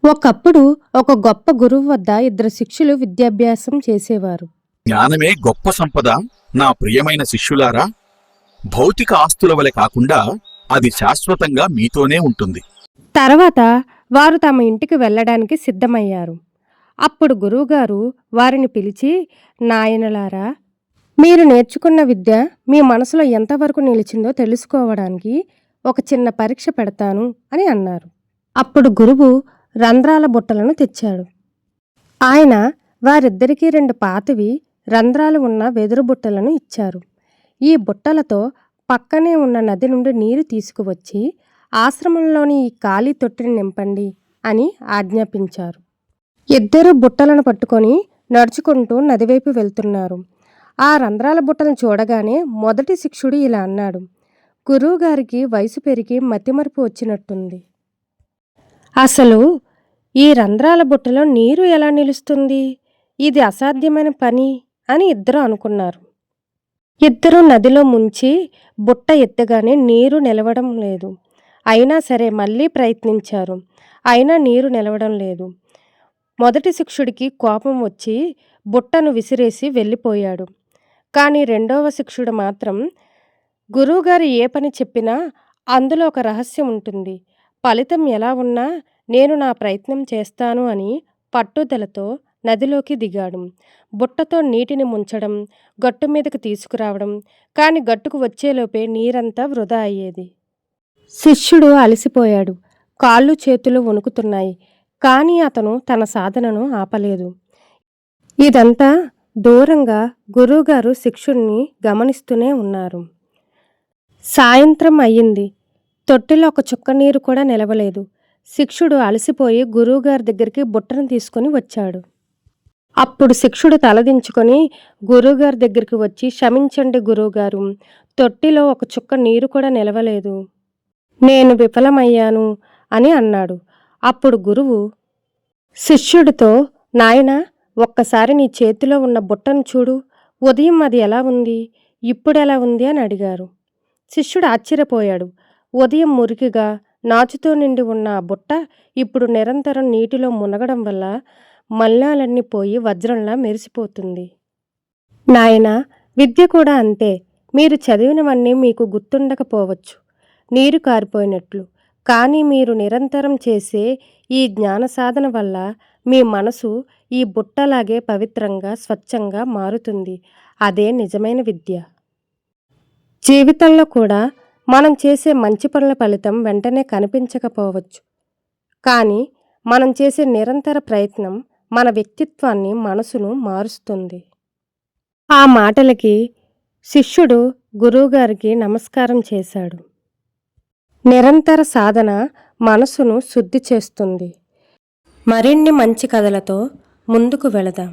ఒకప్పుడు ఒక గొప్ప గురువు వద్ద ఇద్దరు శిష్యులు విద్యాభ్యాసం చేసేవారు. జ్ఞానమే గొప్ప సంపద. నా ప్రియమైన శిష్యులారా, భౌతిక ఆస్తుల వలె కాకుండా అది శాశ్వతంగా మీతోనే ఉంటుంది. తర్వాత వారు తమ ఇంటికి వెళ్ళడానికి సిద్ధమయ్యారు. అప్పుడు గురువుగారు వారిని పిలిచి, నాయనలారా, మీరు నేర్చుకున్న విద్య మీ మనసులో ఎంతవరకు నిలిచిందో తెలుసుకోవడానికి ఒక చిన్న పరీక్ష పెడతాను అని అన్నారు. అప్పుడు గురువు రంధ్రాల బుట్టలను తెచ్చాడు. ఆయన వారిద్దరికీ 2 పాతవి రంధ్రాలు ఉన్న వెదురు బుట్టలను ఇచ్చారు. ఈ బుట్టలతో పక్కనే ఉన్న నది నుండి నీరు తీసుకువచ్చి ఆశ్రమంలోని ఈ ఖాళీ తొట్టిని నింపండి అని ఆజ్ఞాపించారు. ఇద్దరు బుట్టలను పట్టుకొని నడుచుకుంటూ నదివైపు వెళ్తున్నారు. ఆ రంధ్రాల బుట్టలను చూడగానే మొదటి శిష్యుడు ఇలా అన్నాడు, గురువుగారికి వయసు పెరిగి మతిమరుపు వచ్చినట్టుంది. అసలు ఈ రంధ్రాల బుట్టలో నీరు ఎలా నిలుస్తుంది? ఇది అసాధ్యమైన పని అని ఇద్దరు అనుకున్నారు. ఇద్దరు నదిలో ముంచి బుట్ట ఎత్తగానే నీరు నిలవడం లేదు. అయినా సరే మళ్ళీ ప్రయత్నించారు. అయినా నీరు నిలవడం లేదు. మొదటి శిష్యుడికి కోపం వచ్చి బుట్టను విసిరేసి వెళ్ళిపోయాడు. కానీ రెండవ శిష్యుడు మాత్రం, గురువుగారు ఏ పని చెప్పినా అందులో ఒక రహస్యం ఉంటుంది. ఫలితం ఎలా ఉన్నా నేను నా ప్రయత్నం చేస్తాను అని పట్టుదలతో నదిలోకి దిగాడు. బుట్టతో నీటిని ముంచడం, గట్టు మీదకు తీసుకురావడం, కానీ గట్టుకు వచ్చేలోపే నీరంతా వృధా అయ్యేది. శిష్యుడు అలసిపోయాడు. కాళ్ళు చేతులు వణుకుతున్నాయి. కానీ అతను తన సాధనను ఆపలేదు. ఇదంతా దూరంగా గురువుగారు శిష్యుణ్ణి గమనిస్తూనే ఉన్నారు. సాయంత్రం అయ్యింది. తొట్టిలో ఒక చుక్క నీరు కూడా నిలవలేదు. శిష్యుడు అలసిపోయి గురువుగారి దగ్గరికి బుట్టను తీసుకుని వచ్చాడు. అప్పుడు శిష్యుడు తలదించుకొని గురువుగారి దగ్గరికి వచ్చి, క్షమించండి గురువుగారు, తొట్టిలో ఒక చుక్క నీరు కూడా నిలవలేదు. నేను విఫలమయ్యాను అని అన్నాడు. అప్పుడు గురువు శిష్యుడితో, నాయనా, ఒక్కసారి నీ చేతిలో ఉన్న బుట్టను చూడు. ఉదయం అది ఎలా ఉంది, ఇప్పుడెలా ఉంది అని అడిగారు. శిష్యుడు ఆశ్చర్యపోయాడు. ఉదయం మురికిగా నాచుతో నిండి ఉన్న ఆ బుట్ట ఇప్పుడు నిరంతరం నీటిలో మునగడం వల్ల మలినాలన్నీ పోయి వజ్రంలా మెరిసిపోతుంది. నాయనా, విద్య కూడా అంతే. మీరు చదివినవన్నీ మీకు గుర్తుండకపోవచ్చు, నీరు కారిపోయినట్లు. కానీ మీరు నిరంతరం చేసే ఈ జ్ఞాన సాధన వల్ల మీ మనసు ఈ బుట్టలాగే పవిత్రంగా, స్వచ్ఛంగా మారుతుంది. అదే నిజమైన విద్య. జీవితంలో కూడా మనం చేసే మంచి పనుల ఫలితం వెంటనే కనిపించకపోవచ్చు. కానీ మనం చేసే నిరంతర ప్రయత్నం మన వ్యక్తిత్వాన్ని, మనసును మారుస్తుంది. ఆ మాటలకి శిష్యుడు గురువుగారికి నమస్కారం చేశాడు. నిరంతర సాధన మనసును శుద్ధి చేస్తుంది. మరిన్ని మంచి కథలతో ముందుకు వెళదాం.